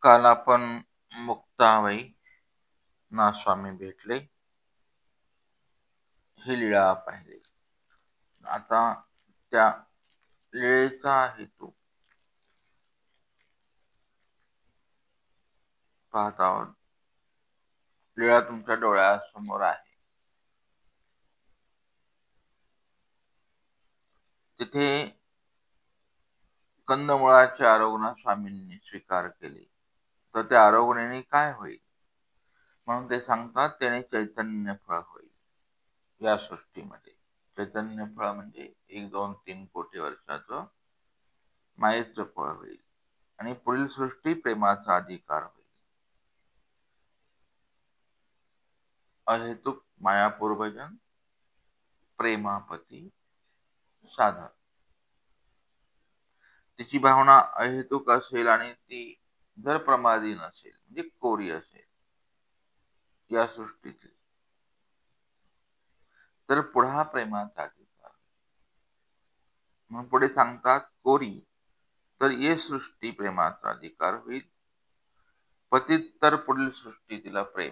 काल आपण मुक्ताबाई ना स्वामी भेटले ही लीळा पाहिली. आता त्या लीळेचा हेतू पाहत आहोत. लीळा तुमच्या डोळ्यासमोर आहे. तिथे कंदमुळाचे आरोग्य स्वामींनी स्वीकार केले तर त्या आरोग्याने काय होईल म्हणून ते सांगतात, त्याने चैतन्य फळ होईल. या सृष्टीमध्ये चैतन्य फळ म्हणजे 1, 2, 3 कोटी वर्षाचं मायेचं फळ होईल आणि पुढील सृष्टी प्रेमाचा अधिकार होईल. अहेतुक मायापूर्वजन प्रेमापती साधन. तिची भावना अहेतुक असेल आणि ती जर प्रमादी नसेल म्हणजे कोरी असेल या सृष्टीतील, तर पुढा प्रेमाचा अधिकार. म्हणून पुढे सांगतात, कोरी तर ये सृष्टी प्रेमाचा अधिकार होईल, पतित तर पुढील सृष्टी तिला प्रेम.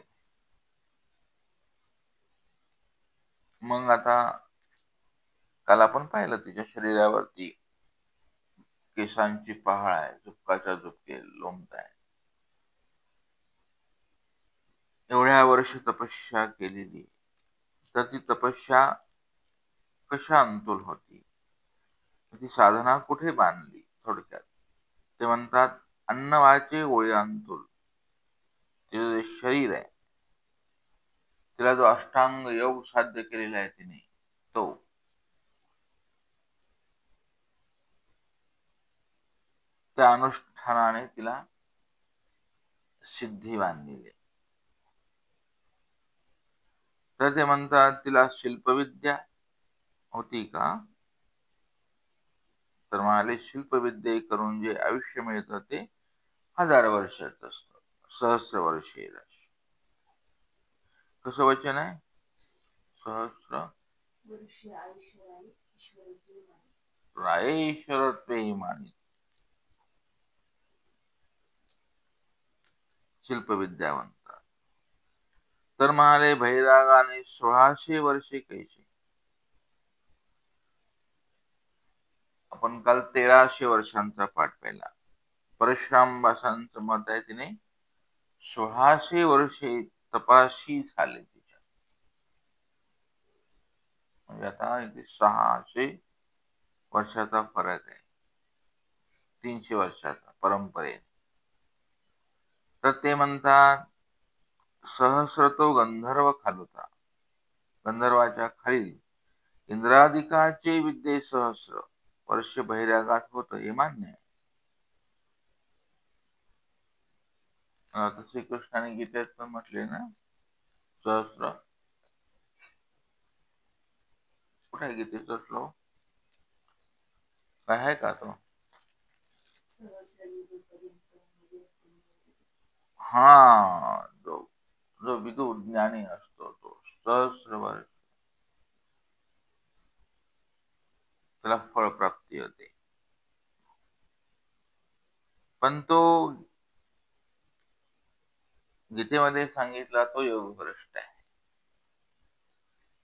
मग आता काल आपण पाहिलं तिच्या शरीरावरती केसांची पहाळ आहे, झुपकाच्या झुपके लोंबत आहे. एवढ्या वर्ष तपस्या केलेली, तर ती तपस्या कशा अंतुल होती, ती साधना कुठे बांधली? थोडक्यात ते म्हणतात, अन्नवाचे ओळी अंतुल. तिचं जे शरीर आहे, तिला जो अष्टांग योग साध्य केलेला आहे तिने, तो त्या अनुष्ठानाने तिला सिद्धी बांधलेली. तर ते म्हणतात, तिला शिल्पविद्या होती का? तर म्हणाले, शिल्पविद्या करून जे आयुष्य मिळतं ते 1000 वर्षाचं असतं, सहस्र वर्षे. कसं वचन आहे? सहस्र रायेश्वरत्वे मानी शिल्पविद्या म्हणतात. तर म्हणाले, भैरागाने 1600 वर्षे कैसे. आपण काल 1300 वर्षांचा पाठ पाहिला. परशुराम बासांचं मत आहे, तिने 1600 वर्षे तपाशी झाले तिच्या. म्हणजे आता इथे 600 वर्षाचा फरक आहे, 300 वर्षाचा परंपरेने. तर ते म्हणतात, सहस्र तो गंधर्व खालुता. गंधर्वाच्या खालील इंद्रादिकाचे विद्ये सहस्र वर्ष बहिरागात होत, हे मान्य आहे. श्रीकृष्णाने गीतेत पण म्हटले ना, सहस्र. कुठे आहे गीतेचा श्लोक? काय आहे का तो? हा, जो जो विदू ज्ञानी असतो तो सहस्र वर्ष त्याला फळप्राप्ती होते. पण तो गीतेमध्ये सांगितला तो योगभ्रष्ट आहे,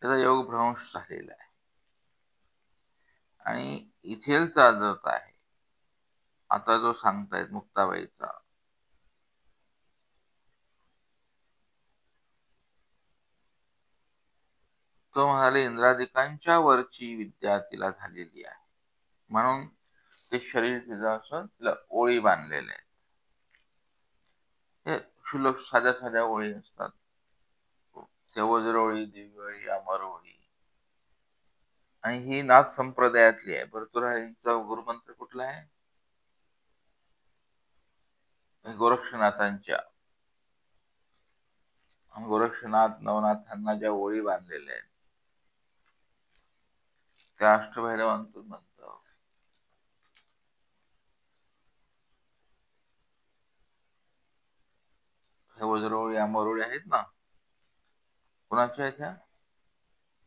त्याचा योग भ्रंश झालेला आहे. आणि इथेलचा जो आहे आता जो सांगतायत मुक्ताबाईचा, तो म्हणाले, इंद्रादिकांच्या वरची विद्या तिला झालेली आहे, म्हणून ते शरीर तिचं असं तिला ओळी बांधलेल्या आहेत. हे क्षुल्लक साध्या साध्या ओळी असतात, त्या वज्रोळी, दिव्योळी, अमरोळी. आणि ही नाथ संप्रदायातली आहे. भर्तृहरींचा गुरुमंत्र कुठला आहे? गोरक्षनाथांच्या. गोरक्षनाथ नवनाथांना ज्या ओळी बांधलेल्या आहेत त्या अष्टभैरवांतून म्हणतो. हे वज्रोळी अमरोळी आहेत ना, कुणाच्या आहेत ह्या?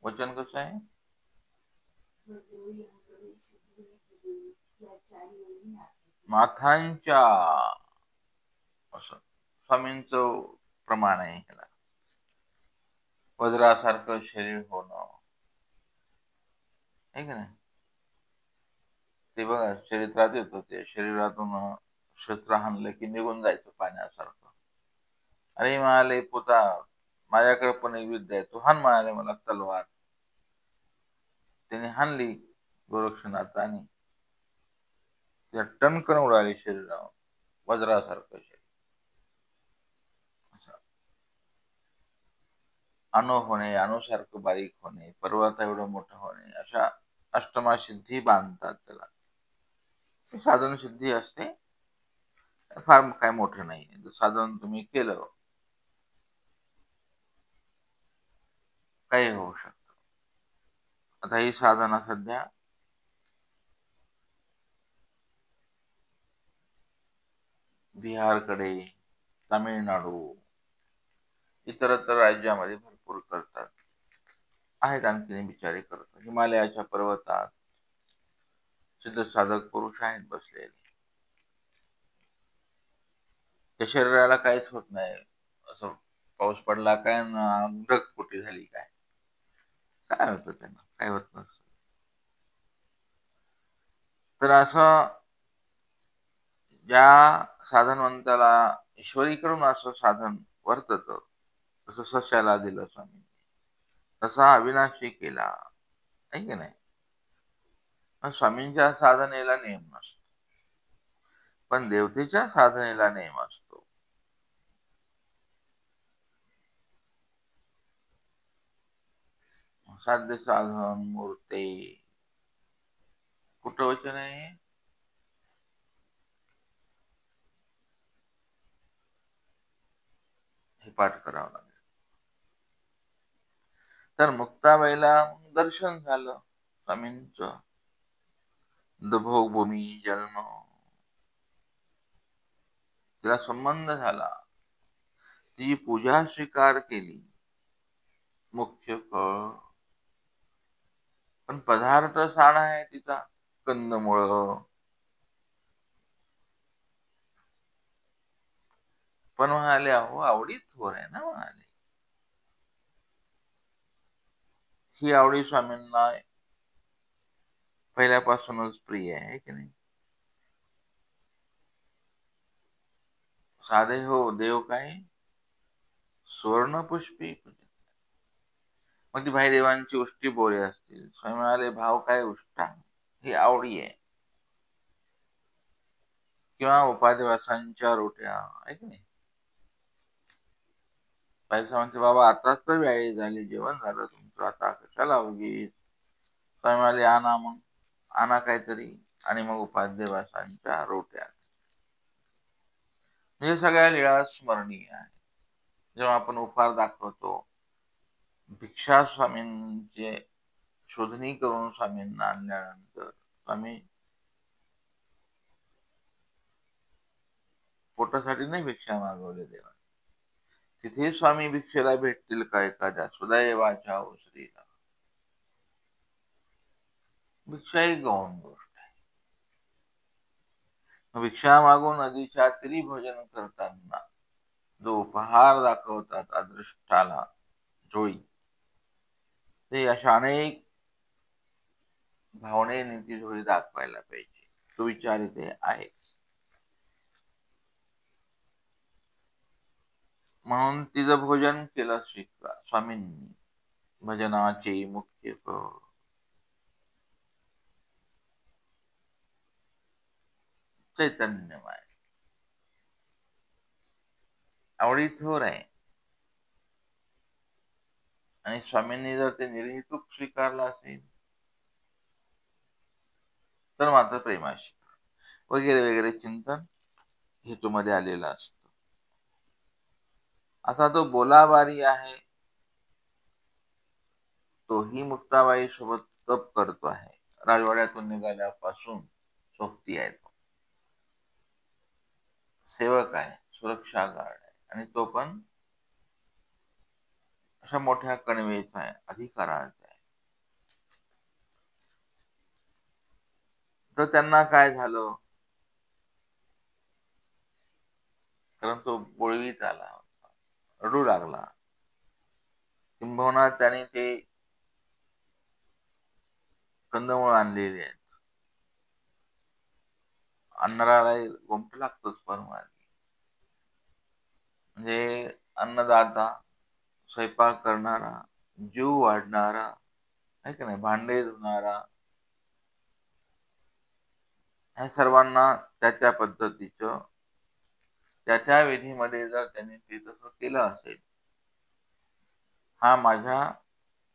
वचन कसं आहे? माथांच्या असं स्वामींचं प्रमाण आहे ह्याला. वज्रासारखं शरीर होणं, आहे का नाही? ते बघा चरित्रात येतं, ते शरीरातून शस्त्र हाणलं की निघून जायचं पाण्यासारखं. अरे म्हणाले पुता, माझ्याकडे पण एक विद्या आहे, तू हाण म्हणाले मला तलवार. त्याने हाणली गोरक्षनाथ आणि त्या टणकन उडाली शरीरावर, वज्रासारखं शरीर. अणु होणे, अणुसारखं बारीक होणे, पर्वत एवढं मोठं होणे, अशा अष्टमा सिद्धी बांधतात त्याला. साधन सिद्धी असते, फार काय मोठं नाही. साधन तुम्ही केलं काही होऊ शकतं. आता ही साधना सध्या बिहारकडे, तामिळनाडू, इतरत्र राज्यामध्ये भरपूर करतात. आहेत आणखीन बिचारे करतात. हिमालयाच्या पर्वतात सिद्ध साधक पुरुष आहेत बसलेले. त्या शरीराला काहीच होत नाही. असं पाऊस पडला काय, ढगफुटी झाली काय, काय होतं त्यांना, काय होत नसतं. तर असं ज्या साधनवंताला ईश्वरीकडून असं साधन वर्तत, तसं सश्याला दिलं स्वामी, तसा अविनाशी केला, आहे की नाही? मग स्वामींच्या साधनेला नेम नसतो, पण देवतेच्या साधनेला नेम असतो. साध्य साधन मूर्ते कुठं वचन आहे? हे पाठ करावं लागेल. तर मुक्ताबाईला दर्शन झालं स्वामींचं, भूमी जन्म, तिला संबंध झाला, ती पूजा स्वीकार केली, मुख्य फळ. पण पदार्थ साडा आहे तिचा, कंदमुळ. पण म्हणाले अहो आवडीत थोर आहे ना, म्हणाले ही आवडी स्वामींना पहिल्यापासूनच प्रिय आहे की नाही? साधे हो देव काय सुवर्णपुष्पी. मग ती भाईदेवांची उष्टी बोरे असतील, स्वामी म्हणाले भाव काय उष्टा, ही आवडी आहे. किंवा उपाध्यवासांच्या रोट्या, आहे की नाही? पैसा म्हणते बाबा आताच तर वेळी झाली, जेवण झालं तुमचं, आता कशाला उगीच. स्वामी म्हणाले आणा मग, आणा काहीतरी, आणि मग उपाध्यवासांच्या रोट्या. म्हणजे सगळ्या लीळा स्मरणीय आहे. जेव्हा आपण उपहार दाखवतो, भिक्षा स्वामींचे शोधणी करून स्वामींना आणल्यानंतर स्वामी पोटासाठी नाही भिक्षा मागवले देवा, तिथे स्वामी भिक्षेला भेटतील का एखाद्या सुदैवाच्या श्रीला. भिक्षा ही गौण गोष्ट आहे. भिक्षा मागून नदीच्या तीरी भोजन करताना जो उपहार दाखवतात अदृष्टाला जोळी, ते अशा अनेक भावनेने ती जोळी दाखवायला पाहिजे. तो विचार इथे आहे. म्हणून तिचं भोजन केलं स्वीकार स्वामींनी. भजनाचे मुख्य फळ चैतन्यमय, आवडी थोर आहे. आणि स्वामींनी जर ते निर्हेतुक स्वीकारलं असेल तर मात्र प्रेमाशी वगैरे वगैरे चिंतन हेतूमध्ये आलेलं असतं. आता तो बोलाबारी आहे, तोही मुक्ताबाई सोबत तप करतो आहे. राजवाड्यातून निघाल्यापासून सोबती आहे, तो सेवक आहे, सुरक्षा गार्ड आहे, आणि तो पण अशा मोठ्या कणवेचा आहे, अधिकाराचा आहे. तर त्यांना काय झालं, कारण तो बोळवीत आला, रडू लागला. किंबहुना त्याने ते कंदमुळं आणलेले आहेत. अन्नाला गोमट लागतोच परमार्गी. म्हणजे अन्नदाता, स्वयंपाक करणारा, जीव वाढणारा, आहे का नाही, भांडे धुणारा, ह्या सर्वांना त्या त्या पद्धतीचं त्या त्या विधीमध्ये जर त्यांनी ते तसं केलं असेल, हा माझ्या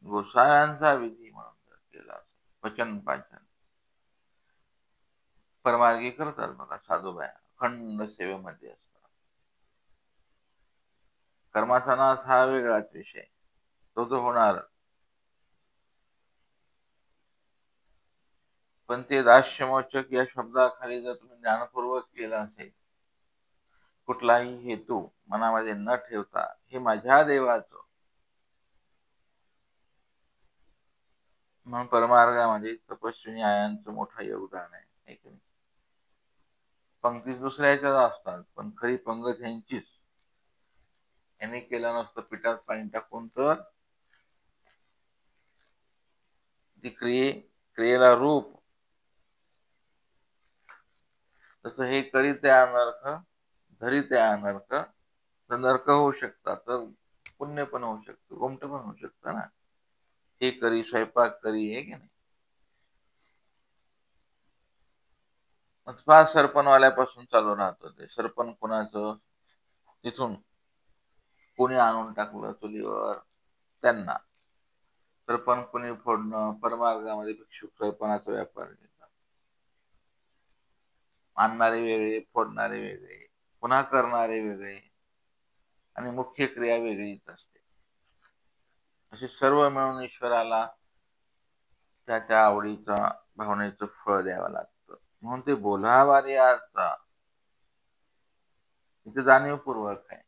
गोसाव्यांचा विधी म्हणून जर केला असेल, पचन पाचन परमार्गी करतात बघा साधूबाया, अखंड सेवेमध्ये असतात. कर्माचा नाश हा वेगळाच विषय, तो होणार. पण ते दास्यमोचक या शब्दाखाली जर तुम्ही ज्ञानपूर्वक केलं असेल, कुठलाही हेतू मनामध्ये न ठेवता, हे माझ्या देवाचं म्हणून परमार्गामध्ये तपस्विनी आयांचं मोठं योगदान आहे, है की नाही? पंक्ती दुसऱ्याच्याच असतात, पण खरी पंगत ह्यांचीच. यांनी केलं नसतं पिठात पाणी टाकून, तर ती क्रियेला रूप, तसं हे करीत्या अनर्थ, धरीत्या अनर्थ, तर नरक होऊ शकतात, तर पुण्य पण होऊ शकतं, गोमट पण होऊ शकतं ना. हे करी स्वयंपाक करी, हे की नाही. फार सरपणवाल्यापासून चालू राहतं ते. सरपण कोणाचं, तिथून कोणी आणून टाकलं चुलीवर त्यांना. सरपण कोणी फोडणं, परमार्गामध्ये भिक्षुक सरपणाचा व्यापार घेतात. आणणारे वेगळे, फोडणारे वेगळे, पुन्हा करणारे वेगळे, आणि मुख्य क्रिया वेगळीच असते. असे सर्व मिळून ईश्वराला त्या त्या आवडीचा भावनेचं फळ द्यावं लागतं. म्हणून ते बोलावारे आता इथे जाणीवपूर्वक आहे.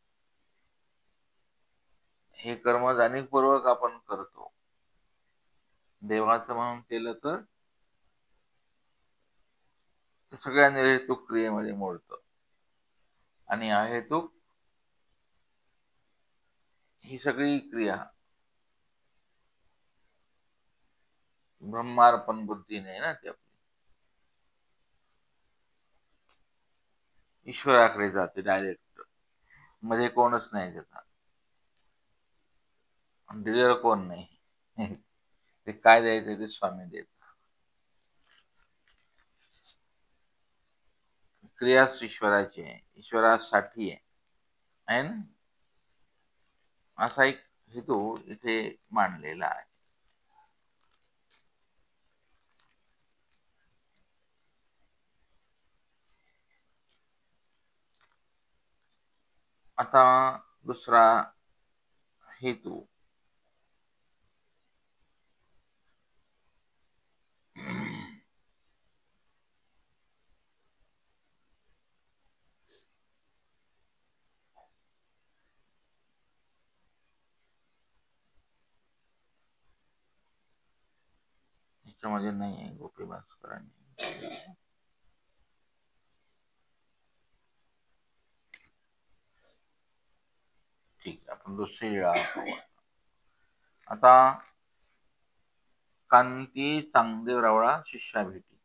हे कर्म जाणीवपूर्वक आपण करतो. देवाचं म्हणून केलं तर ते सगळ्या निर्हेतुक क्रियेमध्ये मोडतं. आणि अहेतुक ही सगळी क्रिया ब्रह्मार्पण बुद्धी नाही ना, ती आपली ईश्वराकडे जाते डायरेक्ट. मध्ये कोणच नाही त्याचा, डिलर कोण नाही. ते काय द्यायचं ते स्वामी देत. क्रियाच ईश्वराची आहे, ईश्वरासाठी आहे, आहे ना. असा एक हेतू इथे मांडलेला आहे. आता दुसरा हेतू, ह्याच्यामध्ये नाही आहे गोपी भास्करांनी. ठीक आहे, आपण दुसरी वेळा पाहू. आता कांती चांगदेव रावळा शिष्या भेटी.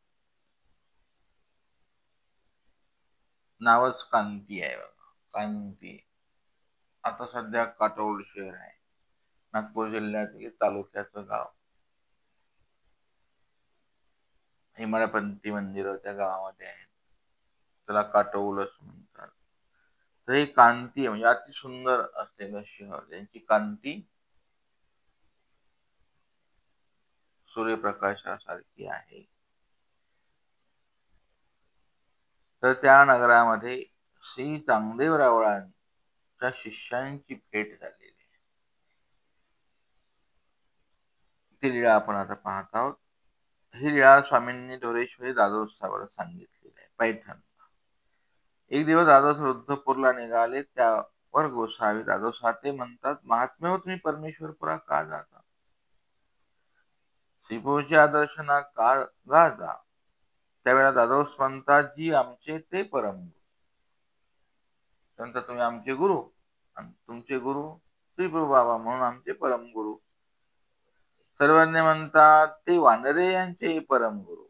नावच कांती आहे बघा, कांती. आता सध्या काटोल शहर आहे, नागपूर जिल्ह्यातील तालुक्याचं गाव. हिमाळयपंथी मंदिर त्या गावामध्ये आहेत, त्याला काटोल असं म्हणतात. तर ही कांती म्हणजे अति सुंदर असलेलं शहर, त्यांची कांती सूर्यप्रकाशासारखी आहे. तर त्या नगरामध्ये श्री चांगदेव रावळांच्या शिष्यांची भेट झालेली आहे. ती लीळा आपण आता पाहत आहोत. ही लीळा स्वामींनी ढोरेश्वरी दादोत्सावर सांगितलेली आहे, पैठण. एक दिवस दादोस रुद्धपूरला निघाले, त्यावर गोसावी दादोस ते म्हणतात, महात्म्य हो तुम्ही परमेश्वरपुरा का जाता? श्रीपूरच्या दर्शना का जा? त्यावेळेला दादोस म्हणतात जी आमचे ते परमगुरु. नंतर तुम्ही आमचे गुरु आणि तुमचे गुरु श्रीप्रभू बाबा म्हणून आमचे परमगुरु. सर्वज्ञ म्हणतात ते वानरे यांचे परमगुरु.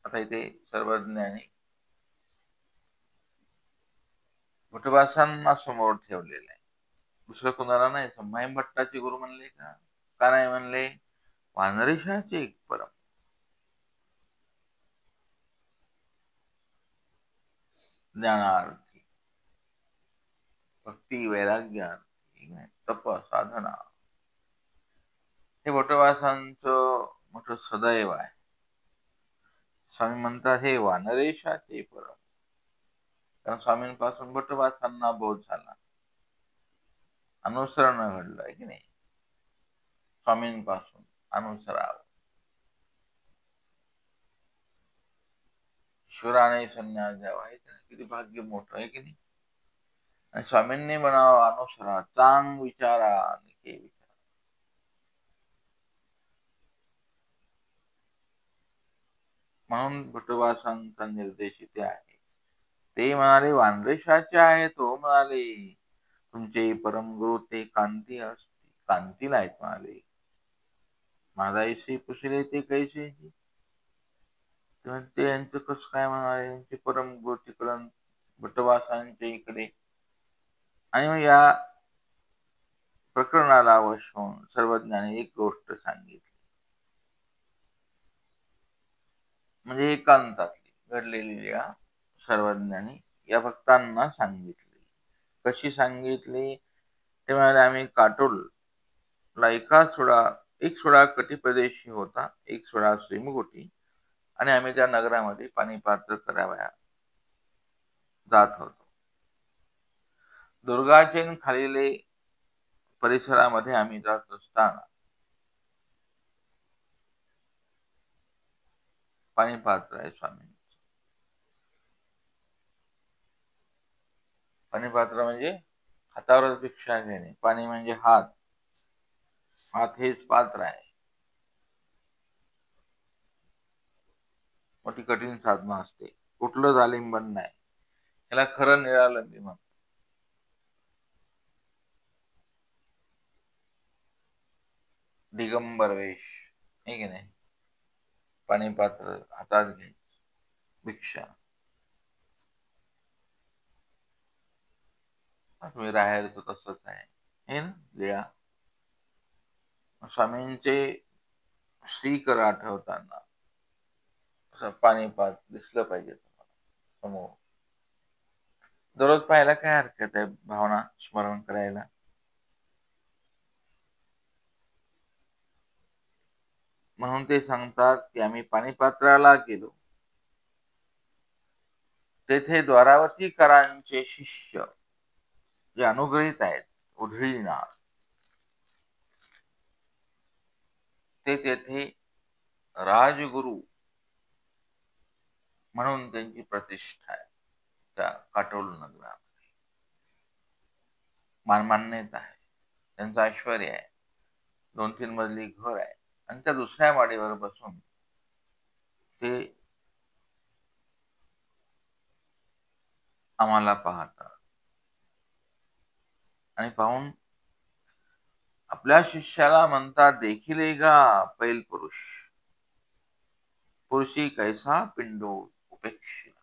आता इथे सर्वज्ञ आणि भटवासांना समोर ठेवलेलं आहे. दुसरं कुणाला नाही. संभाई भट्टाचे गुरु म्हणले का? का नाही म्हणले? वानरेशाचे एक परम ज्ञानार्थी, भक्ती, वैराग्यार्थी, तप, साधना, हे भटवासांचं मोठं सदैव आहे. स्वामी म्हणतात हे वानरेशाचे परम. कारण स्वामींपासून भटवासांना बोध झाला, अनुसरण घडलं आहे की नाही. स्वामींपासून अनुसरावं. ईश्वराने संन्यास द्यावा आहे किती भाग्य मोठं आहे की नाही. आणि स्वामींनी म्हणावं अनुसरा, चांग विचारा निके विचारा. म्हणून भटवासांचा निर्देश इथे आहे. ते म्हणाले वानरेशाचे आहे. तो म्हणाले तुमचे परमगुरु ते कांती असते, कांतीला आहेत म्हणाले. माझाईशी पुसले ते कैसे, ते यांचं कसं काय म्हणाले. यांचे परमगुरु तिकडं भटवासांच्या इकडे. आणि मग या प्रकरणाला वश होऊन सर्वज्ञाने एक गोष्ट सांगितली, म्हणजे एकांतातली घडलेली लीला सर्वज्ञाने या भक्तांना सांगितली. कशी सांगितली ते म्हणाले आम्ही काटोलला एक सोडा कटिप्रदेशी होता, एक सोडा श्रीमुखोटी, आणि आम्ही त्या नगरामध्ये पाणीपात्र करावया जात होतो. दुर्गाचेन खालीले परिसरामध्ये आम्ही जात असताना पाणीपात्र आहे स्वामी. पाणीपात्र म्हणजे हातावर भिक्षा घेणे. पाणी म्हणजे हात. हात हेच पात्र आहे. मोठी कठीण साधना असते. कुठलं जालिंबन नाही. याला खरं निरालंबी म्हणतात. दिगंबर वेश आहे की नाही. पाणीपात्र हातात घ्यायचं, भिक्षा. तुम्ही राहायला तसंच आहे हे ना लीळा. स्वामींचे श्रीकर आठवताना असं पाणीपात दिसलं पाहिजे तुम्हाला समोर. दररोज पाहायला काय हरकत आहे भावना स्मरण करायला. म्हणून ते सांगतात की आम्ही पाणीपात्राला गेलो. तेथे द्वारावतीकरांचे शिष्य जे अनुग्रहित आहेत उधळीनाथ, ते तेथे राजगुरु म्हणून त्यांची प्रतिष्ठा आहे. त्या काटोल नगरामध्ये मान्यता आहे. त्यांचं ऐश्वर आहे. 2-3 मजली घर आहे आणि त्या दुसऱ्या माडीवर बसून ते आम्हाला पाहतात आणि पाहून आपल्या शिष्याला म्हणतात देखील का पैल पुरुष, पुरुषी कैसा पिंडो उपेक्षिला.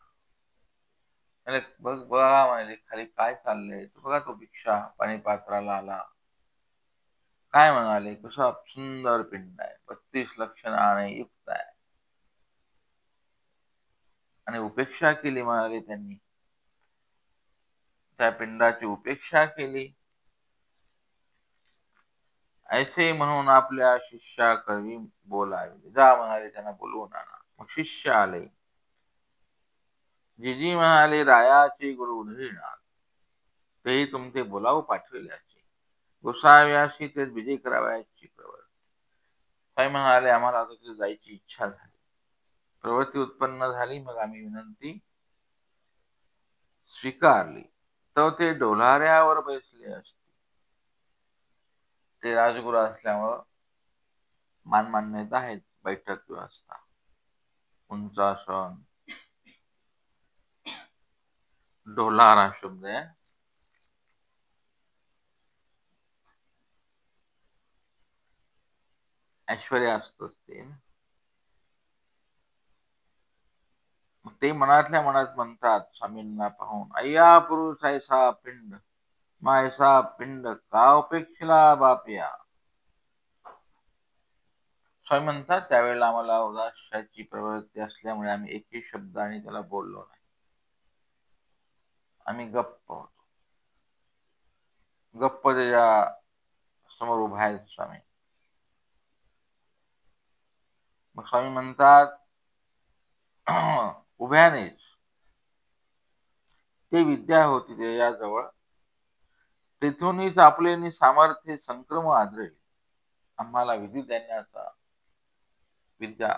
बघ बघा म्हणाले खाली काय चाललंय. बघा तो भिक्षा पाणीपात्राला आला. काय म्हणाले कसा सुंदर पिंड आहे. 32 लक्षणाने युक्त आहे. आणि उपेक्षा केली म्हणाले त्यांनी. त्या पिंडाची उपेक्षा केली. ऐसे म्हणून आपल्या शिष्याकडे बोलावे. जा म्हणाले त्यांना बोलवून आणा. मग शिष्य आले. जिजी म्हणाले रायाचे गुरु उधळीनाथ तेही तुमचे बोलाव पाठविल्याचे. गोसाव्याशी ते विजय करावयाची प्रवृत्ती. काय म्हणाले आम्हाला तिथे जायची इच्छा झाली. प्रवृत्ती उत्पन्न झाली. मग आम्ही विनंती स्वीकारली. तर ते डोलाऱ्यावर बसले असते. ते राजगुरू असल्यामुळं मान्यता आहेत बैठक व्यवस्था. उंचासन, डोलार हा शब्द आहे. ऐश्वर्य असतच ते. ते मनातल्या मनात म्हणतात स्वामींना पाहून, अय्या पुरुष ऐसा पिंड, मायसा पिंड का उपेक्षिला बापया. स्वामी म्हणतात त्यावेळेला आम्हाला उदासाची प्रवृत्ती असल्यामुळे आम्ही एकही शब्दाने त्याला बोललो नाही. आम्ही गप्प होतो. गप्प त्याच्या समोर उभा आहेत स्वामी. मग स्वामी म्हणतात उभ्यानेच ते विद्या होती त्याच्याजवळ, तेथूनच आपले सामर्थ्य संक्रम आढळले. आम्हाला विधी देण्याचा विद्या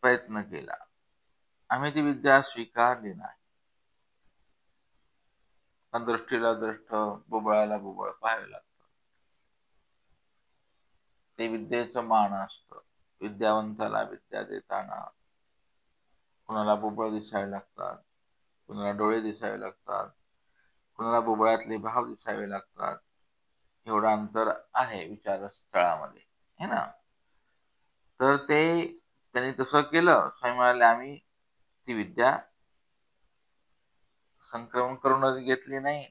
प्रयत्न केला. आम्ही ती विद्या स्वीकारली नाही. पण दृष्टीला दृष्ट, बुबळाला बुबळ पाहावे लागतं. ते विद्येचं मान असतं. विद्यावंताला विद्या देताना कुणाला बुबळ दिसावे लागतात, कुणाला डोळे दिसावे लागतात, कुणाला बुबळातले भाव दिसावे लागतात. एवढं अंतर आहे विचारस्थळामध्ये, है ना. तर ते त्यांनी तसं केलं. स्वामी म्हणाले आम्ही ती विद्या संक्रमण करूनच घेतली नाही.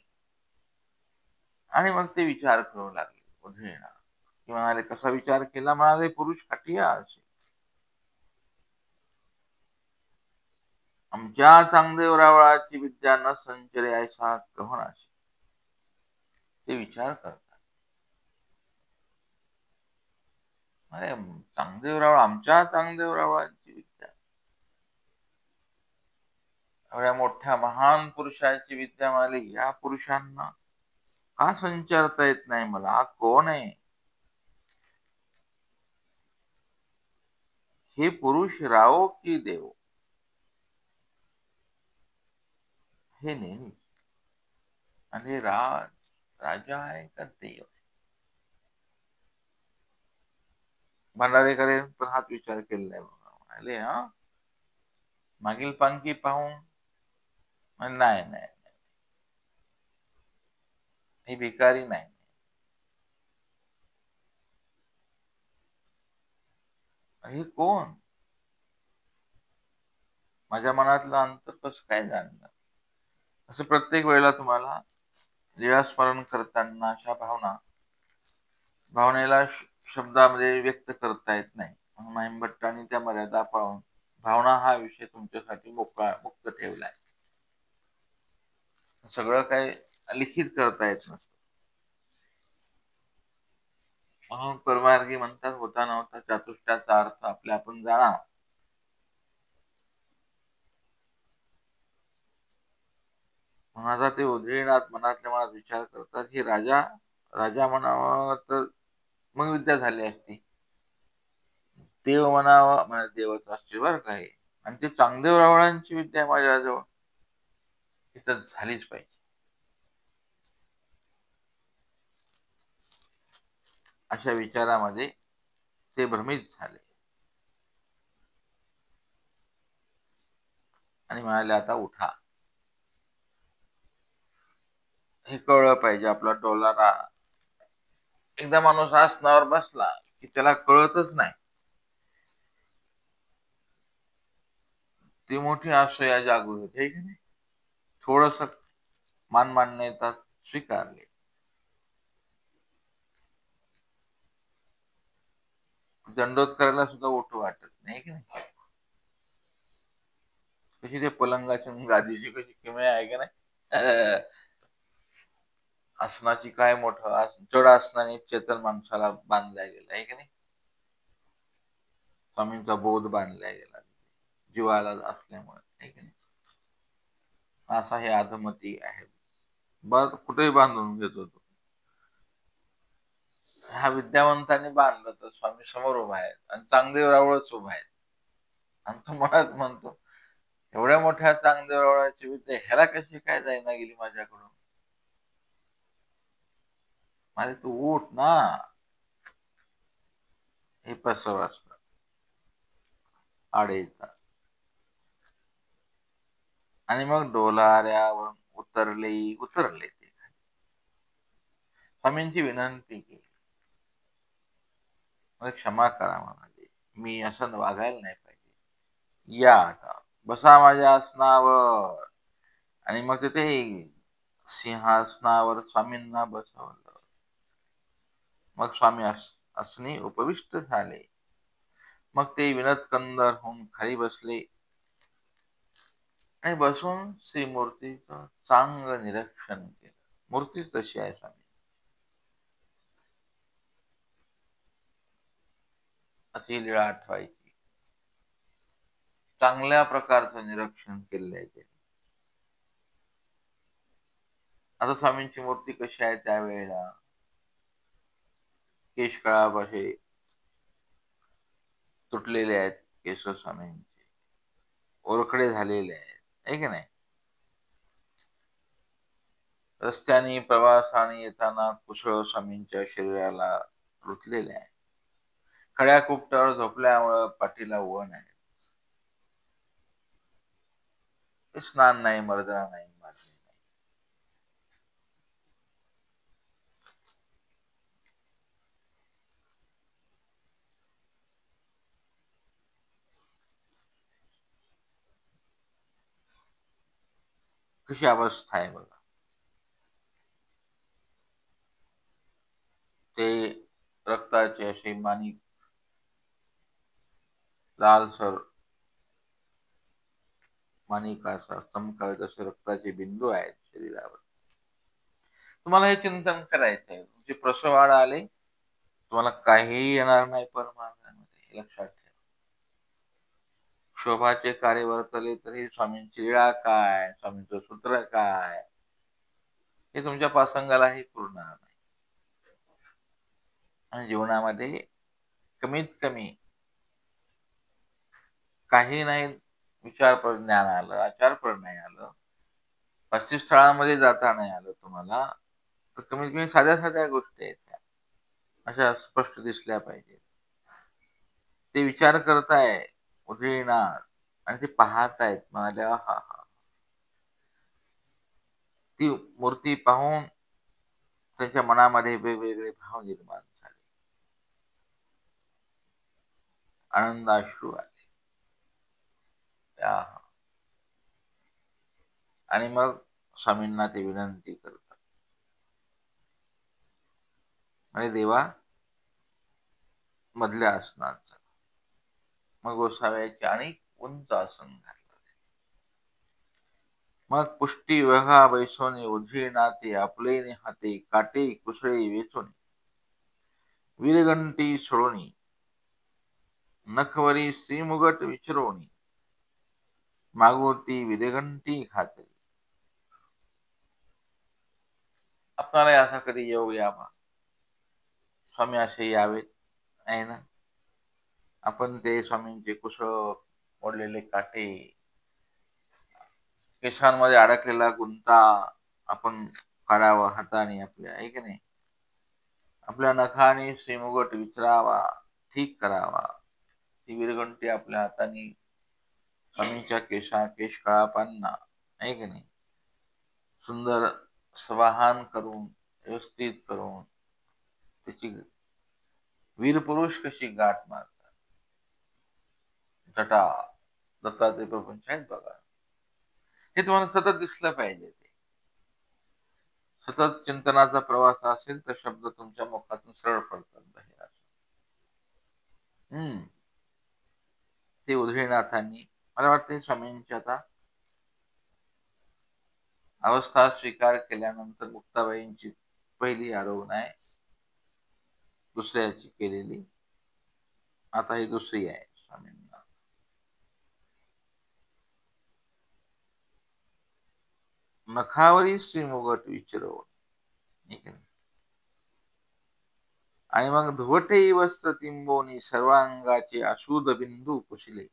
आणि मग ते विचार करू लागले उधळीला. की म्हणाले कसा विचार केला. म्हणाले पुरुष खाटिया असे, आमच्या चांगदेव रावळाची विद्या न संचरे ऐसा कव्हणाशी. ते विचार करतात. अरे चांगदेव रावळ, आमच्या चांगदेव रावळाची विद्या, एवढ्या मोठ्या महान पुरुषाची विद्या म्हणाली या पुरुषांना का संचारता येत नाही. मला हा कोण आहे. हे पुरुष रावो की देव, हे नेहमी. आणि राजा आहे का देव. भंडारेकरांनी पण हाच विचार केलेला आहे. म्हणाले मागील पंक्ती पाहून नाही नाही, ही भिकारी नाही. हे कोण. माझ्या मनातलं अंतर कसं काय जाणलं. असं प्रत्येक वेळेला तुम्हाला लीळा स्मरण करताना अशा भावनेला शब्दामध्ये व्यक्त करता येत नाही. म्हणून माईमभट्टांनी त्या मर्यादा पाळून भावना हा विषय तुमच्यासाठी मुक्त ठेवलाय. सगळं काही लिखित करता येत नसतं. म्हणून परमार्गी म्हणतात होता नव्हता चातुष्ट्याचा अर्थ आपल्या आपण जाणावा. म्हणून आता ते उधळीनाथ मनातल्या मनात विचार करतात की राजा म्हणावा तर मग विद्या झाली असती. देव म्हणावा म्हणजे देवच असते बरं का हे. आणि ते चांगदेव रावळांची विद्या माझ्याजवळ तिथं झालीच पाहिजे. अशा विचारामध्ये ते भ्रमित झाले आणि म्हणाले आता उठा. हे कळलं पाहिजे. आपला डोलारा एकदा माणूस आसनावर बसला की त्याला कळतच नाही ती मोठी असूया जागृत आहे की नाही. थोडस मान मान्यता स्वीकारले, दंडोत करायला सुद्धा उठू वाटत नाही की नाही. कशी ते पलंगाची गादीची कशी किमया आहे की नाही. आसनाची काय मोठं जड आसनाने चेतन माणसाला बांधल्या गेलं आहे की नाही. स्वामींचा बोध बांधला गेला जीवाला असल्यामुळे आहे की नाही. असा हे अधमती आहे. बस कुठेही बांधून घेत होतो. ह्या विद्यावंतांनी बांधलं तर स्वामी समोर उभा आहेत आणि चांगदेव रावळच उभा आहेत. आणि तो मनात म्हणतो एवढ्या मोठ्या चांगदेव रावळाची विद्या ह्याला कशी काय जाईना गेली माझ्याकडून. माझे तू उठ ना. हे प्रसव असत. आडे येतात आणि मग डोलाऱ्यावरून उतरले ते. स्वामींची विनंती केली, मला क्षमा करा म्हणाले, मी असं वागायला नाही पाहिजे. या आता बसा माझ्या आसनावर. आणि मग तिथे सिंहासनावर स्वामींना बसवलं. मग स्वामी असनी उपविष्ट झाले. मग ते विनतकंदर होऊन खाली बसले आणि बसून श्रीमूर्तीचं चांगलं निरीक्षण केलं. मूर्ती तशी आहे स्वामी, अशी लीळा आठवायची. चांगल्या प्रकारचं निरीक्षण केलेलं आहे ते. आता स्वामींची मूर्ती कशी आहे त्यावेळेला, केश कळाप असे तुटलेले आहेत केश स्वामींचे, ओरखडे झालेले आहेत, आहे की नाही. रस्त्याने प्रवासाने येताना कुशळ स्वामींच्या शरीराला रुतलेले आहे. खड्या कुपटावर झोपल्यामुळं पाठीला वण आहे. स्नान नाही, मर्दना नाही, मारली नाही. कशी अवस्था आहे बघा. ते रक्ताचे असे माणिक लालसर माणिकाचा चमकावे तसे रक्ताचे बिंदू आहेत शरीरावर. तुम्हाला हे चिंतन करायचं आहे. तुमचे प्रसवाड आले, तुम्हाला काहीही येणार नाही परमार्गामध्ये, हे लक्षात ठेवा. शोभाचे कार्य वर्तले तरी स्वामींची लीळा काय, स्वामींचं सूत्र काय, हे तुमच्या पासंगालाही पुरणार नाही. आणि जीवनामध्ये कमीत कमी काही नाही विचार ज्ञान आलं, आचार नाही आलं, 25 स्थळांमध्ये जाता नाही आलं तुम्हाला, तर कमीत कमी साध्या साध्या गोष्टी आहेत त्या अशा स्पष्ट दिसल्या पाहिजे. ते विचार करताय उधळीनाथ आणि ते पाहतायत म्हणाले, हा हा, ती मूर्ती पाहून त्यांच्या मनामध्ये वेगवेगळे भाव निर्माण झाले, आनंदाश्रू आले. आणि मग स्वामींना ते विनंती करतात, आणि देवा मधल्या आसनात चला. मग गोसाव्याचे अनेक उंच आसन घातलं. मग पुष्टी वघा बैसोने उझे नाते आपले हाते काटे कुसळे वेचून वीरगंटी सोडोनी नखवरी श्रीमुगट विचरोनी मागोती विरघंटी खाते. आपल्याला असा कधी योग यावा, स्वामी असे यावेत, आहे ना. आपण ते स्वामींचे कुसळ मोडलेले काटे, केसांमध्ये अडकलेला गुंता आपण काढावा हाताने आपल्या, आहे की नाही. आपल्या नखाने श्रीमुगट विचरावा, ठीक करावा. ती विरघंटी आपल्या हाताने स्वामींच्या केश कळापांना, आहे की नाही, सुंदर स्वाहान करून व्यवस्थित करून त्याची वीरपुरुष कशी गाठ मारतात. जटा दत्तात्रय प्रपंच आहेत बघा, हे तुम्हाला सतत दिसलं पाहिजे. ते सतत चिंतनाचा प्रवास असेल तर शब्द तुमच्या मुखातून सरळ पडतात बाहेर. ते उधळीनाथांनी, मला वाटतं स्वामींची आता अवस्था स्वीकार केल्यानंतर मुक्ताबाईंची पहिली आरोहण आहे, दुसऱ्याची केलेली, आता ही दुसरी आहे स्वामींना. नखावरी श्रीमुगट विचरवून, आणि मग धुवटे वस्त्र तिंबोनी सर्वांगाचे अशुद्ध बिंदू पुसले.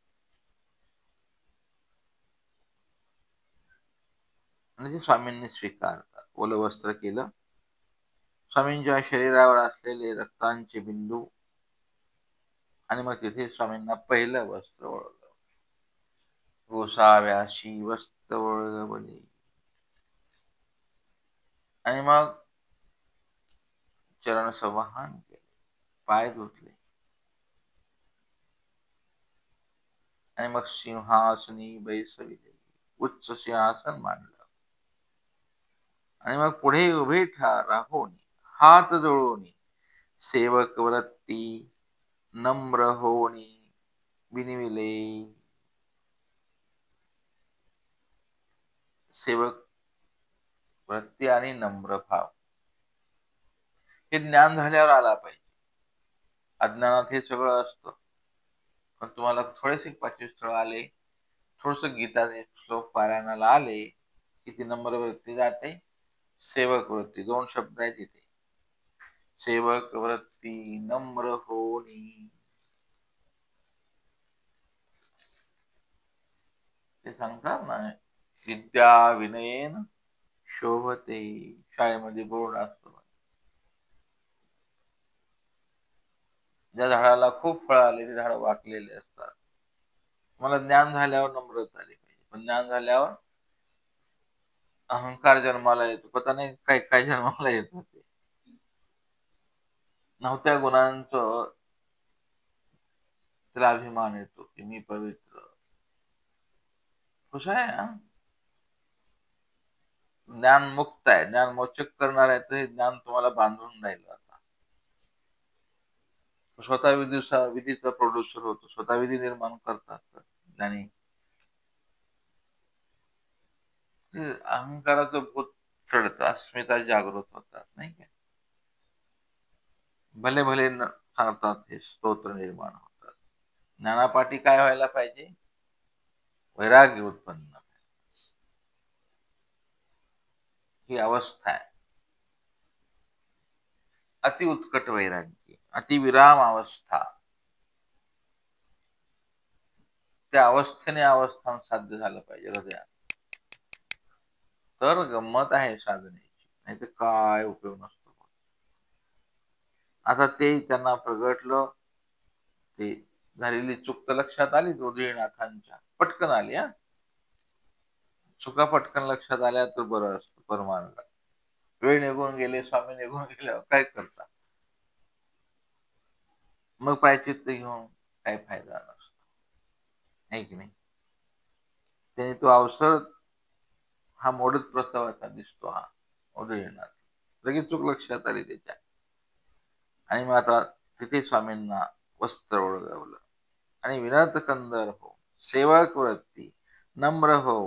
आणि ते स्वामींनी स्वीकारतात. ओलं वस्त्र केलं, स्वामींच्या शरीरावर असलेले रक्तांचे बिंदू, आणि मग तिथे स्वामींना पहिलं वस्त्र ओळखलं. गोसाव्याशी वस्त वळगवले. आणि मग चरण संवाहन केले, पाय धुतले आणि मग सिंहासनी बैसविले, उच्च सिंहासन मांडलं आणि मग पुढे उभे राहून हात जोडून सेवक वृत्ती नम्र होणी विनविले. सेवक वृत्ती आणि नम्र भाव हे ज्ञान झाल्यावर आला पाहिजे. अज्ञानात हे सगळं असतं. पण तुम्हाला थोडेसे 25 स्थळ आले, थोडस गीताचे श्लोक पारायणाला आले की ती नम्र वृत्ती जाते. सेवक वृत्ती 2 शब्द आहेत तिथे. सेवक वृत्ती नम्र होणी. ते सांगतात ना, विद्या विनयेन शोभते. शाळेमध्ये बोर्ड असतो. ज्या झाडाला खूप फळ आले ते झाड वाकलेले असतात. मला ज्ञान झाल्यावर नम्रता आली पाहिजे. पण ज्ञान झाल्यावर अहंकार जन्माला येतो. पता नाही काय काय जन्माला येतो. ते नव्हत्या गुणांचं त्याला अभिमान येतो की मी पवित्र. कसं आहे ना, ज्ञान मुक्त आहे, ज्ञान मोचक करणार आहे, तर हे ज्ञान तुम्हाला बांधून राहिलं. आता स्वतः विधीचा प्रोड्युसर होतो, स्वतः विधी निर्माण करतात ज्ञानी. अहंकाराचं भूत चढतं, अस्मिता जागृत होतात, नाही का. भले भले सांगतात हे स्तोत्र निर्माण होतात. ज्ञानापाठी काय व्हायला पाहिजे? वैराग्य उत्पन्न. ही अवस्था आहे. अति उत्कट वैराग्य, अतिविराम अवस्था. त्या अवस्थेने अवस्थान साध्य झालं पाहिजे हृदयात. तर गंमत आहे साधनेची, नाही तर काय उपयोग नसतो. आता ते त्यांना प्रगटलं. ते झालेली चूक तर लक्षात आली हृदयनाथांच्या, पटकन आली. चुका पटकन लक्षात आल्या तर बरं असतं परमार्गात. वेळ निघून गेले, स्वामी निघून गेल्यावर काय करता. मग प्रायचित्त घेऊन काय फायदा नसतो, आहे की नाही. त्याने तो अवसर हा मोडत प्रसवाचा दिसतो. हा उदयनाथ लगेच चूक लक्षात आली त्याच्या. आणि मग आता तिथे स्वामींना वस्त्र ओळगवलं आणि विनत कंदर हो सेवक वृत्ती नम्र हो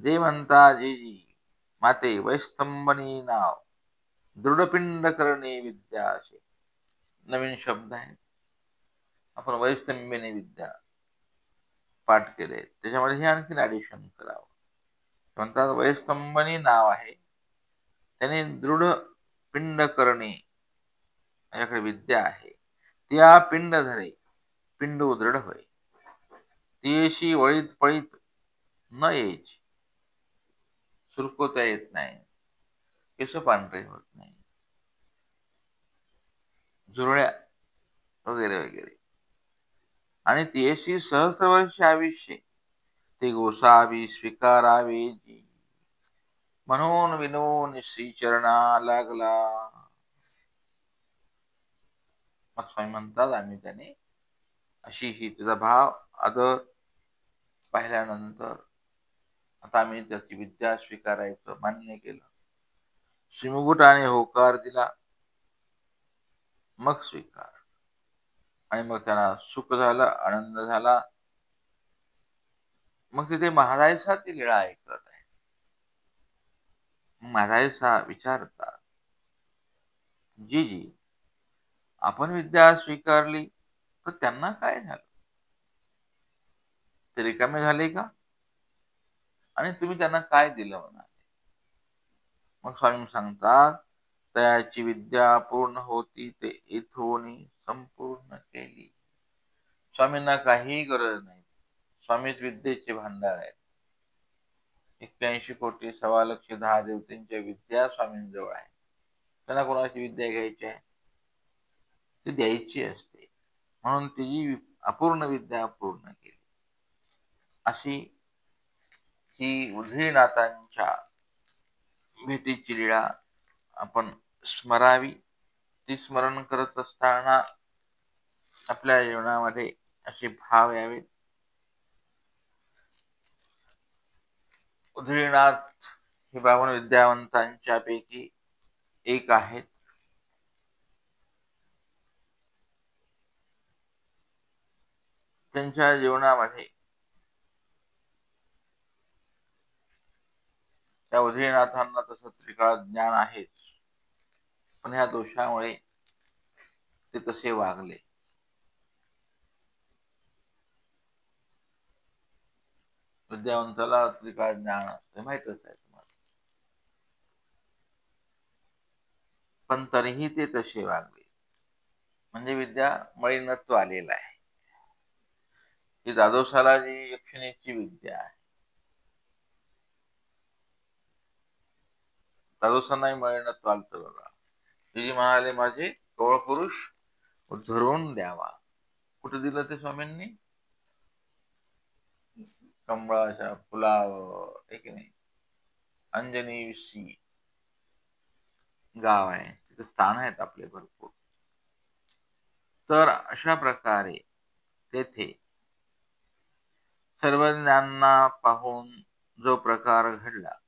जे म्हणता जी माते वैस्तंभनी नाव दृढपिंड करणे विद्या. असे नवीन शब्द आहेत. आपण वैस्तंभिनी विद्या पाठ केले, त्याच्यामध्ये हे आणखीन ऍडिशन करावं. म्हणतात वैस्तंभनी नाव आहे, त्याने दृढ पिंड करणे माझ्याकडे विद्या आहे. त्या पिंड धरे पिंड उदृढ होय. तीशी वळीत पळीत न यायची, सुरकोता येत नाही, केस पांढरे होत नाही, झुरळ्या वगैरे वगैरे. आणि तीशी सहस्रवर्ष आयुष्य ते गोसावी स्वीकारावे जी. म्हणून विनून श्रीचरणा लागला. मग स्वामी म्हणतात आम्ही त्याने अशी ही त्याचा भाव आदर पाहिल्यानंतर आता आम्ही त्याची विद्या स्वीकारायचं मान्य केलं. श्रीमुकुट आणि होकार दिला, मग स्वीकार. आणि मग त्यांना सुख झालं, आनंद झाला. मग तिथे महाराज ती लीळा ऐकत आहे. महाराज विचारतात, जी जी आपण विद्या स्वीकारली तर त्यांना काय झालं? ते रिकामे झाले का? आणि तुम्ही त्यांना काय दिलं म्हणाले? मग स्वामी सांगतात, तयाची विद्या पूर्ण होती ते इथून संपूर्ण केली. स्वामींना काही गरज नाही. स्वामीच विद्येचे भांडार आहेत. 81 कोटी 1.25 देवतेंच्या विद्या स्वामींजवळ आहे. त्यांना कोणाची विद्या घ्यायची आहे? ती द्यायची असते. म्हणून तिची अपूर्ण विद्या पूर्ण केली. अशी ही उधळीनाथांच्या भेटीची लीळा आपण स्मरावी. ती स्मरण करत असताना आपल्या जीवनामध्ये असे भाव यावेत. उधळीनाथ हे 52 विद्यावंतांच्या पैकी एक आहेत. त्यांच्या जीवनामध्ये त्या उदयनाथांना तसं त्रिकाळ ज्ञान आहेच, पण ह्या दोषामुळे ते तसे वागले. विद्यावंताला त्रिकाळ ज्ञान असते, माहितच आहे तुम्हाला, पण तरीही ते तसे वागले म्हणजे विद्या मळीनत्व आलेला आहे. ही द्वादशाला जी यक्षिणीची विद्या आहे, द्वादशांनाही मळीनत्व आलतं बघा. जी म्हणाले माझे कवळ पुरुष धरून द्यावा. कुठे दिलं ते स्वामींनी? कमळाच्या फुलावर, एक नाही, अंजनी विशी गाव आहे, तिथे स्थान आहेत आपले भरपूर. तर अशा प्रकारे तेथे सर्वज्ञांना पाहून जो प्रकार घडला,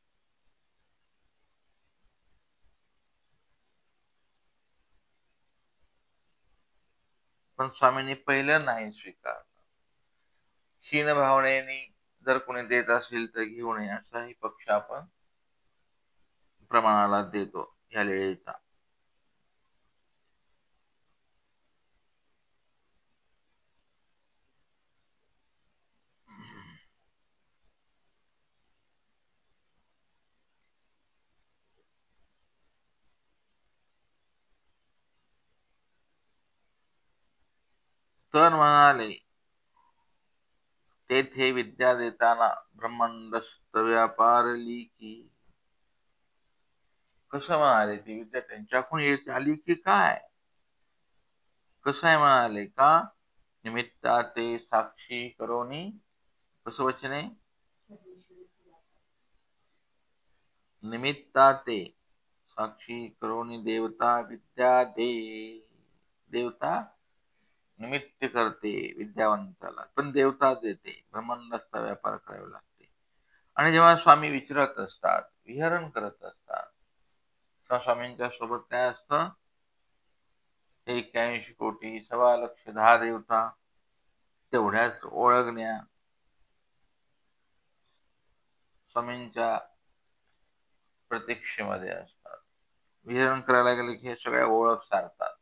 पण स्वामींनी पहिलं नाही स्वीकारलं. क्षीण भावनेने जर कोणी देत असेल तर घेऊ नये, असाही पक्ष आपण प्रमाणाला देतो या लेळेचा. तर म्हणाले तेथे विद्या देताना ब्रह्मांडस्थ व्यापारली की. कसं म्हणाले? ती विद्या त्यांच्याकडून येत आली की काय? कसं आहे म्हणाले का? निमित्ता ते साक्षी करोनी. कसं वचन आहे? निमित्ता ते साक्षी करोनी देवता विद्या दे. देवता निमित्त करते विद्यावंताला, पण देवता देते. ब्रह्मांडाचा व्यापार करावा लागते. आणि जेव्हा स्वामी विचरत असतात, विहरण करत असतात, तेव्हा स्वामींच्या सोबत काय असतं? 81 कोटी 1.25 लाख देवता तेवढ्याच ओळखण्या स्वामींच्या प्रतीक्षेमध्ये असतात. विहरण करायला गेले की हे सगळ्या ओळख सारतात.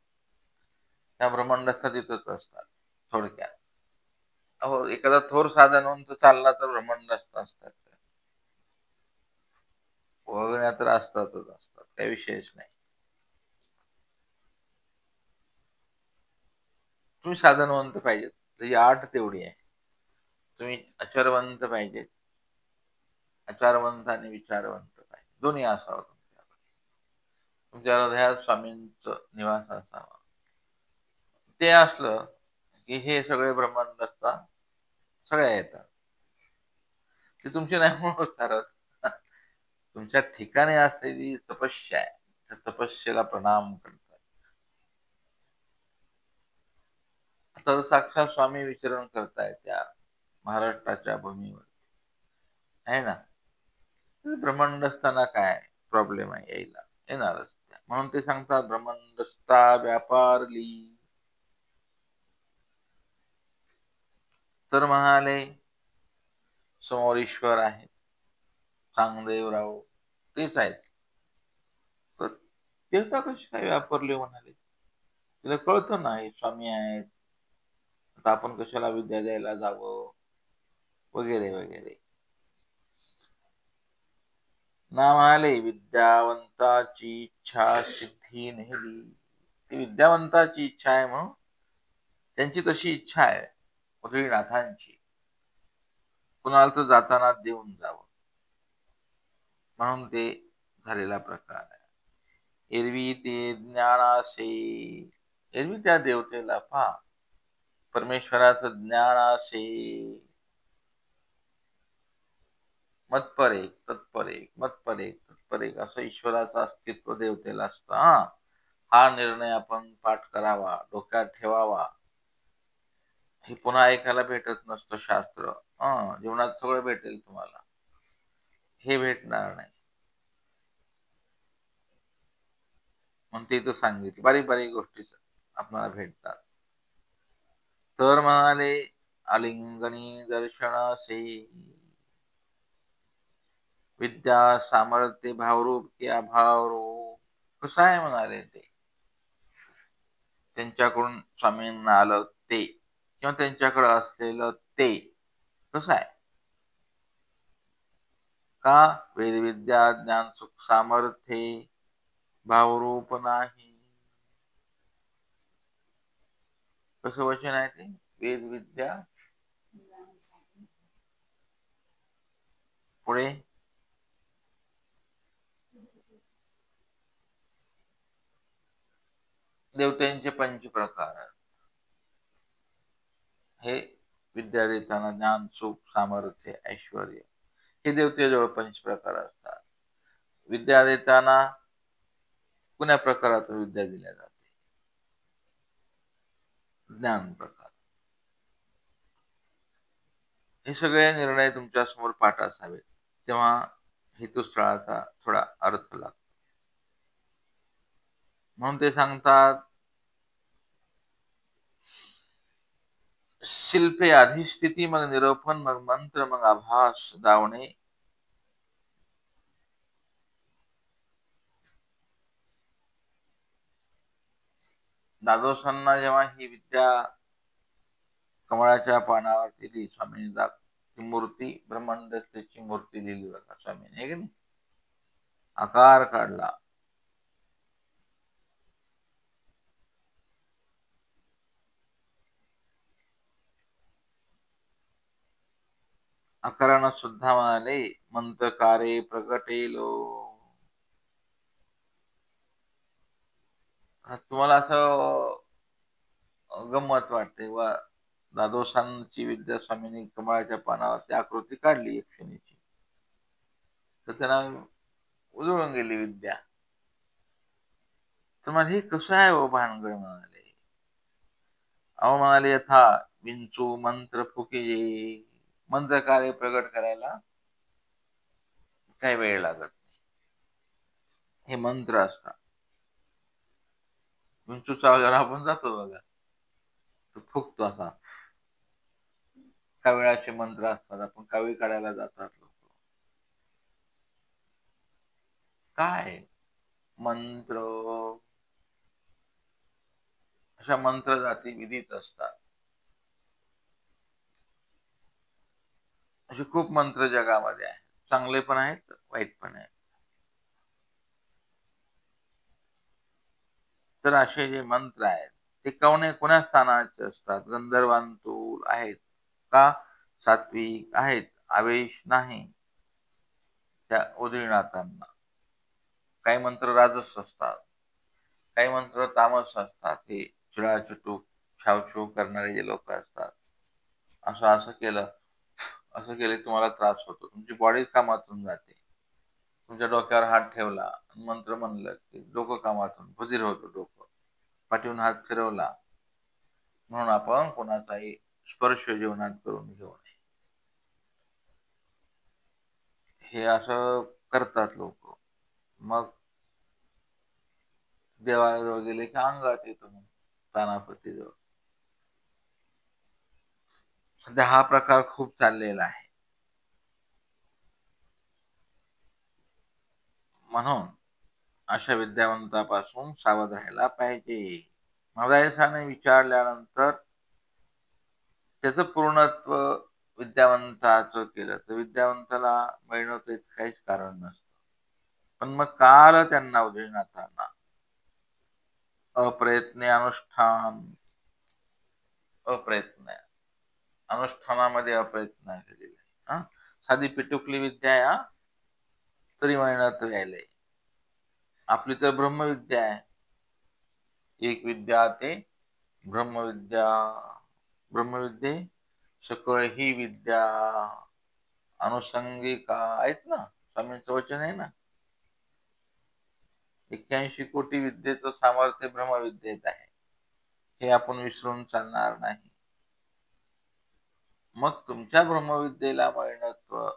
त्या ब्रह्मांडात तिथंच असतात. थोडक्यात अहो, एखादा थोर साधनवंत चालला तर ब्रह्मांडात असतात. ओळखण्या तर असतातच असतात, काही विषयच नाही. तुम्ही साधनवंत पाहिजेत, त्याची आठ तेवढी आहे. तुम्ही आचारवंत पाहिजेत, आचारवंत आणि विचारवंत पाहिजे, दोन्ही असावं तुमच्या हृदयात स्वामींचं निवास असावा. ते असलं की हे सगळे ब्रह्मांड असतात, सगळ्या येतात. ते तुमचे नाही म्हणून सारत. तुमच्या ठिकाणी असलेली तपस्या आहे, त्या तपस्येला प्रणाम करतात. आता साक्षात स्वामी विचरण करतायत त्या महाराष्ट्राच्या भूमीवर, आहे ना. ब्रह्मांड असताना काय प्रॉब्लेम आहे यायला? येणारच. म्हणून ते सांगतात ब्रह्मांडस्था व्यापारली. तर म्हणाले समोर ईश्वर आहे, चांगदेवराव तेच आहेत. तर देवता कशी काय व्यापरले म्हणाले? तिला कळतं ना हे स्वामी आहेत, आता आपण कशाला विद्या द्यायला जावं वगैरे वगैरे. ना म्हणाले विद्यावंताची इच्छा सिद्धी नेली. ती विद्यावंताची इच्छा आहे म्हणून त्यांची तशी इच्छा आहे उदयनाथांची, कुणाला तर जाताना देऊन जावं म्हणून ते झालेला प्रकार आहे. एरवी ते ज्ञानासे, एरवी त्या देवतेला पहा परमेश्वराचं ज्ञानासे मत्पर एक, तत्पर एक, मत्पर एक, तत्पर एक असं ईश्वराचं अस्तित्व देवतेला असतं. हा निर्णय आपण पाठ करावा, डोक्यात ठेवावा. हे पुन्हा ऐकायला भेटत नसतं शास्त्र. जीवनात सगळं भेटेल तुम्हाला, हे भेटणार नाही. म्हणून ते इथं सांगितलं, बारीक बारीक गोष्टी आपल्याला भेटतात. तर म्हणाले आलिंगनी दर्शनासे विद्या सामर्थ्य भावरूप की अभावरूप. कसं आहे म्हणाले ते, त्यांच्याकडून स्वामींना आलं ते किंवा त्यांच्याकडे असलेलं ते कसं आहे. का वेदविद्या ज्ञान सुख सामर्थ्य भावरूप नाही. कसं वचन आहे ते, वेदविद्या पुढे देवतांचे पंचप्रकार. हे विद्या देताना ज्ञान सुख सामर्थ्य ऐश्वर हे देवतेजवळ पंचप्रकार असतात. विद्या देताना कुण्या प्रकारातून विद्या दिल्या जाते, ज्ञान प्रकार. हे सगळे निर्णय तुमच्या समोर पाठ असावेत, तेव्हा हेतुस्थळाचा थोडा अर्थ लागतो. म्हणून ते सांगतात, शिल्पे अधिस्थिती मग निरोपण मग मंत्र मग आभास दावणे. दादोसांना जेव्हा ही विद्या कमळाच्या पानावर दिली स्वामींनी, ती मूर्ती ब्रह्मांडची मूर्ती दिली बघा स्वामींनी, हे की नाही, आकार काढला. आकारानं सुद्धा म्हणाले मंत्रकारे प्रगटेलो. तुम्हाला असं गंमत वाटते वा, दादोसांची विद्या स्वामींनी कमळाच्या पानावरती आकृती काढली यक्षिणीची, तर त्यांना उजळून गेली विद्या. तर मग हे कसं आहे हो भानगड म्हणाले. अहो म्हणाले यथा विंचू मंत्र फुके, मंत्र कार्य प्रगट करायला काही वेळ लागत नाही. हे मंत्र असतात. विंचूचा वगैरे आपण जातो बघा, तो फुकतो असा. काविळाचे मंत्र असतात, आपण कावीळ काढायला जातात लोक. काय मंत्र, अशा मंत्र जाती विधीत असतात. असे खूप मंत्र जगामध्ये आहेत, चांगले पण आहेत वाईट पण आहेत. तर असे जे मंत्र आहेत ते कोण्या स्थानाचे असतात, गंधर्वांतूल आहेत का सात्विक आहेत, आवेश नाही त्या उदयनाथांना. काही मंत्र राजस असतात, काही मंत्र तामस असतात, ते चिडाचुटूक छावछूव करणारे जे लोक असतात. असं असं केलं, असं केले तुम्हाला त्रास होतो, तुमची बॉडी कामातून जाते. तुमच्या डोक्यावर हात ठेवला, मंत्र म्हणलं की डोकं कामातून फजीर होतो, डोकं पाठीवून हात फिरवला. म्हणून आपण कोणाचाही स्पर्श जीवनात करून घेऊ नये, हे असं करतात लोक. मग देवाजवळ गेले की अंगात येतो मग तानापतीजवळ. सध्या हा प्रकार खूप चाललेला आहे. म्हणून अशा विद्यावंतापासून सावध राहायला पाहिजे. महाराजांनी विचारल्यानंतर त्याचं पूर्णत्व विद्यावंताचं केलं तर विद्यावंताला मिळणं काहीच कारण नसतं. पण मग काल त्यांना उदयनाथांना अप्रयत्ने अनुष्ठान, अप्रयत्न अनुष्ठानामध्ये अप्रयत्न केलेला आहे. साधी पिटुकली विद्या आहे तरी महिन्यात यायलंय. आपली तर ब्रह्मविद्या आहे, एक विद्या ते ब्रह्मविद्या, ब्रह्मविद्ये सकळ ही विद्या अनुषंगिका आहेत ना, स्वामींचं वचन आहे ना, 81 कोटी विद्येचं सामर्थ्य ब्रह्मविद्येत आहे, हे आपण विसरून चालणार नाही. मग तुमच्या ब्रह्मविद्येला परिणत्व,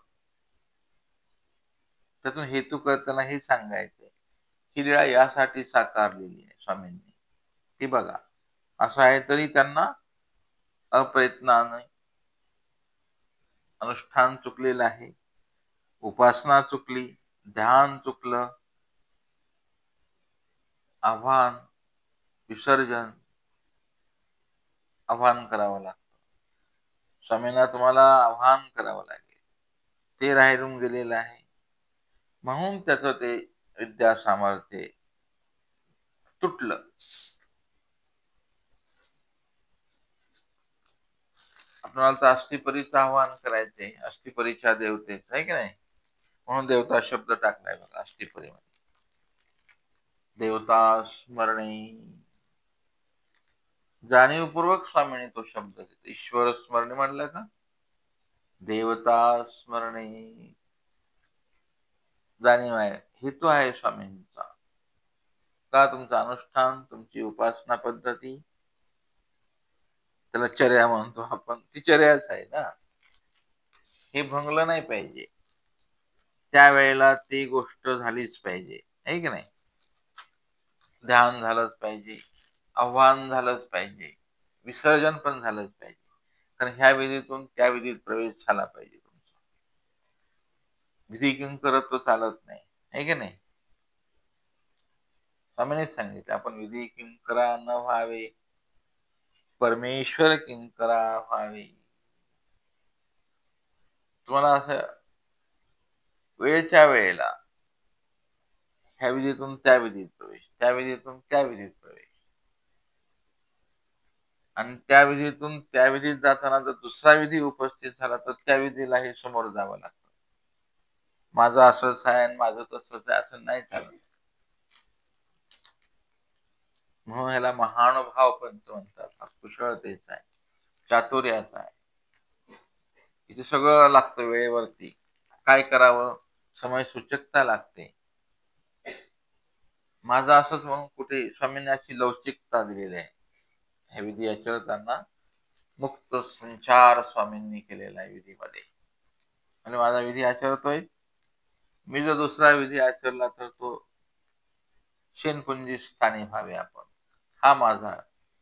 त्यातून हेतू करताना हे सांगायचंय, ही लीळा यासाठी साकारलेली आहे स्वामींनी. ती बघा, असं आहे तरी त्यांना अप्रयत्नाने अनुष्ठान चुकलेलं आहे, उपासना चुकली, ध्यान चुकलं, आव्हान, विसर्जन, आव्हान करावं लागतं. स्वामींना तुम्हाला आव्हान करावं लागेल, ते राहिरून गेलेलं आहे. म्हणून त्याचं ते विद्या सामर्थ्य तुटलं. आपल्याला तर अस्थिपरीचं आव्हान करायचंय, अस्थिपरीच्या देवतेचं, आहे की नाही? म्हणून देवता शब्द टाकलाय बघा अस्थिपरीमध्ये. देवता स्मरणे, जाणीवपूर्वक स्वामीने तो शब्द देतो. ईश्वर स्मरणे म्हणलं का, देवता स्मरणे, जाणीव आहे, हेतू आहे स्वामींचा. का तुमचं अनुष्ठान, तुमची उपासना पद्धती, त्याला चर्या म्हणतो आपण, ती चर्याच आहे ना, हे भंगलं नाही पाहिजे. त्यावेळेला ती गोष्ट झालीच पाहिजे, आहे की नाही? ध्यान झालंच पाहिजे, आव्हान झालंच पाहिजे, विसर्जन पण झालंच पाहिजे. कारण ह्या विधीतून त्या विधीत प्रवेश झाला पाहिजे तुमचा. विधी किंकरत्व चालत नाही, आहे की नाही? स्वामीनेच सांगितलं, आपण विधी किंकरा न व्हावे, परमेश्वर किंकरा व्हावे. तुम्हाला असं वेळच्या वेळेला ह्या विधीतून त्या विधीत प्रवेश, त्या विधीतून त्या विधीत प्रवेश, आणि त्या विधीतून त्या विधीत जाताना जर दुसरा विधी उपस्थित झाला तर त्या विधीलाही समोर जावं लागतं. माझं असंच आहे आणि माझं तसंच आहे असं नाही चालत. म्हणून ह्याला महानुभाव पंथ म्हणतात. हा कुशळतेचा आहे, चातुर्याचा आहे. इथे सगळं लागतं वेळेवरती. काय करावं, समय सूचकता लागते. माझं असंच म्हणून कुठे स्वामींनी अशी लवचिकता दिलेली आहे. हे विधी आचरताना मुक्त संचार स्वामींनी केलेला आहे विधीमध्ये. आणि माझा विधी आचरतोय, मी जर दुसरा विधी आचरला तर तो शेनपुंजी स्थानी व्हावे आपण. हा माझा,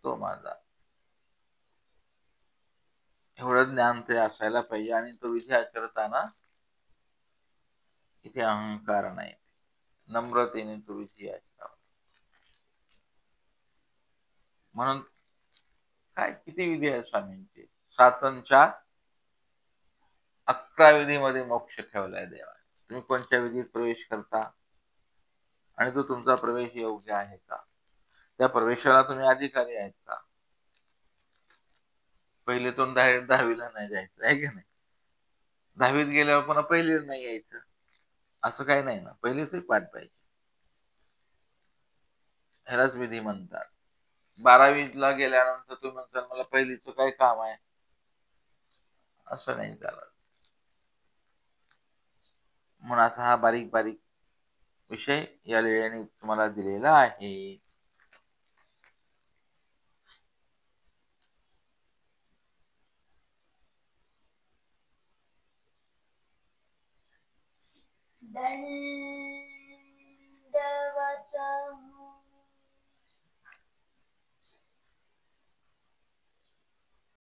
तो माझा, एवढं ज्ञान ते असायला पाहिजे. आणि तो विधी आचरताना इथे अहंकार नाही, नम्रतेने तो विधी आचरावा. म्हणून काय किती विधी आहे स्वामींचे? 7 11 विधीमध्ये मोक्ष ठेवलाय देवाने. तुम्ही कोणत्या विधीत प्रवेश करता आणि तो तुमचा प्रवेश योग्य आहे का, त्या प्रवेशाला तुम्ही अधिकारी आहेत का? पहिले तो डायरेक्ट 10वीला नाही जायचं, आहे की नाही? 10वीत गेल्यावर पुन्हा पहिलीला नाही यायचं, असं काही नाही ना, पहिलीच पाठ पाहिजे. ह्यालाच विधी म्हणतात. 12वीला गेल्यानंतर तुम्ही म्हणता मला पहिलीचं काय काम आहे, असं नाही चालत. म्हणून असा हा बारीक बारीक विषय या लेण्याने तुम्हाला दिलेला आहे.